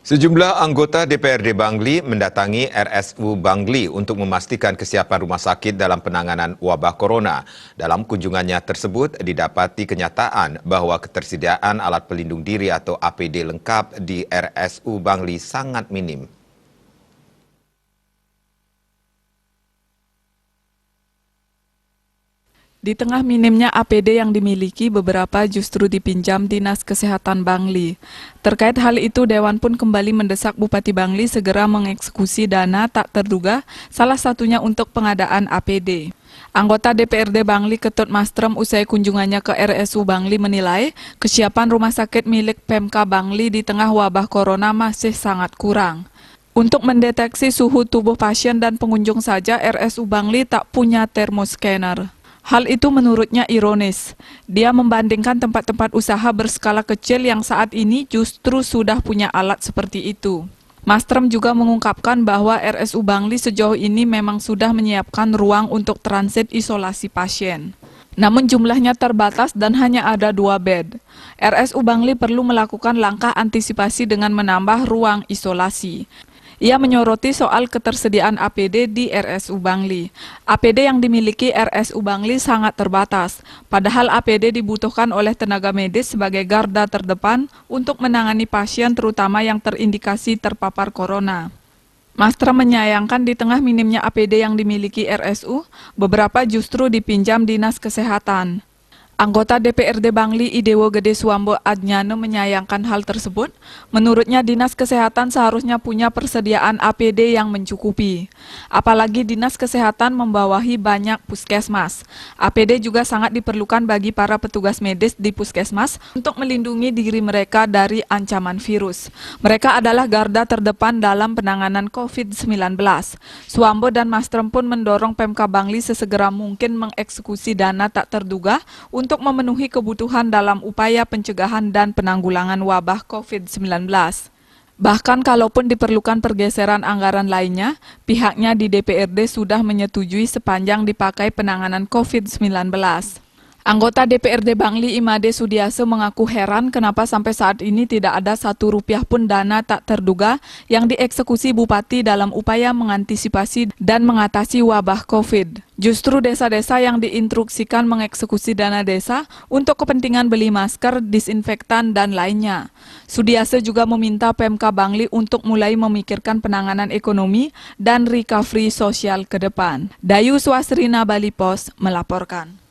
Sejumlah anggota DPRD Bangli mendatangi RSU Bangli untuk memastikan kesiapan rumah sakit dalam penanganan wabah corona. Dalam kunjungannya tersebut didapati kenyataan bahwa ketersediaan alat pelindung diri atau APD lengkap di RSU Bangli sangat minim. Di tengah minimnya APD yang dimiliki, beberapa justru dipinjam Dinas Kesehatan Bangli. Terkait hal itu, Dewan pun kembali mendesak Bupati Bangli segera mengeksekusi dana tak terduga, salah satunya untuk pengadaan APD. Anggota DPRD Bangli Ketut Mastrem usai kunjungannya ke RSU Bangli menilai kesiapan rumah sakit milik Pemka Bangli di tengah wabah corona masih sangat kurang. Untuk mendeteksi suhu tubuh pasien dan pengunjung saja, RSU Bangli tak punya thermoscanner. Hal itu menurutnya ironis. Dia membandingkan tempat-tempat usaha berskala kecil yang saat ini justru sudah punya alat seperti itu. Mastrem juga mengungkapkan bahwa RSU Bangli sejauh ini memang sudah menyiapkan ruang untuk transit isolasi pasien. Namun jumlahnya terbatas dan hanya ada 2 bed. RSU Bangli perlu melakukan langkah antisipasi dengan menambah ruang isolasi. Ia menyoroti soal ketersediaan APD di RSU Bangli. APD yang dimiliki RSU Bangli sangat terbatas, padahal APD dibutuhkan oleh tenaga medis sebagai garda terdepan untuk menangani pasien terutama yang terindikasi terpapar corona. Mastrem menyayangkan di tengah minimnya APD yang dimiliki RSU, beberapa justru dipinjam Dinas Kesehatan. Anggota DPRD Bangli Idewo Gede Suambo Adnyano menyayangkan hal tersebut. Menurutnya Dinas Kesehatan seharusnya punya persediaan APD yang mencukupi. Apalagi Dinas Kesehatan membawahi banyak puskesmas. APD juga sangat diperlukan bagi para petugas medis di puskesmas untuk melindungi diri mereka dari ancaman virus. Mereka adalah garda terdepan dalam penanganan COVID-19. Suambo dan Mastrem pun mendorong Pemka Bangli sesegera mungkin mengeksekusi dana tak terduga untuk memenuhi kebutuhan dalam upaya pencegahan dan penanggulangan wabah COVID-19. Bahkan kalaupun diperlukan pergeseran anggaran lainnya, pihaknya di DPRD sudah menyetujui sepanjang dipakai penanganan COVID-19. Anggota DPRD Bangli Imade Sudiaso mengaku heran kenapa sampai saat ini tidak ada Rp1 pun dana tak terduga yang dieksekusi Bupati dalam upaya mengantisipasi dan mengatasi wabah COVID. Justru desa-desa yang diinstruksikan mengeksekusi dana desa untuk kepentingan beli masker, disinfektan, dan lainnya. Sudiaso juga meminta Pemka Bangli untuk mulai memikirkan penanganan ekonomi dan recovery sosial ke depan. Dayu Swasrina Bali Pos melaporkan.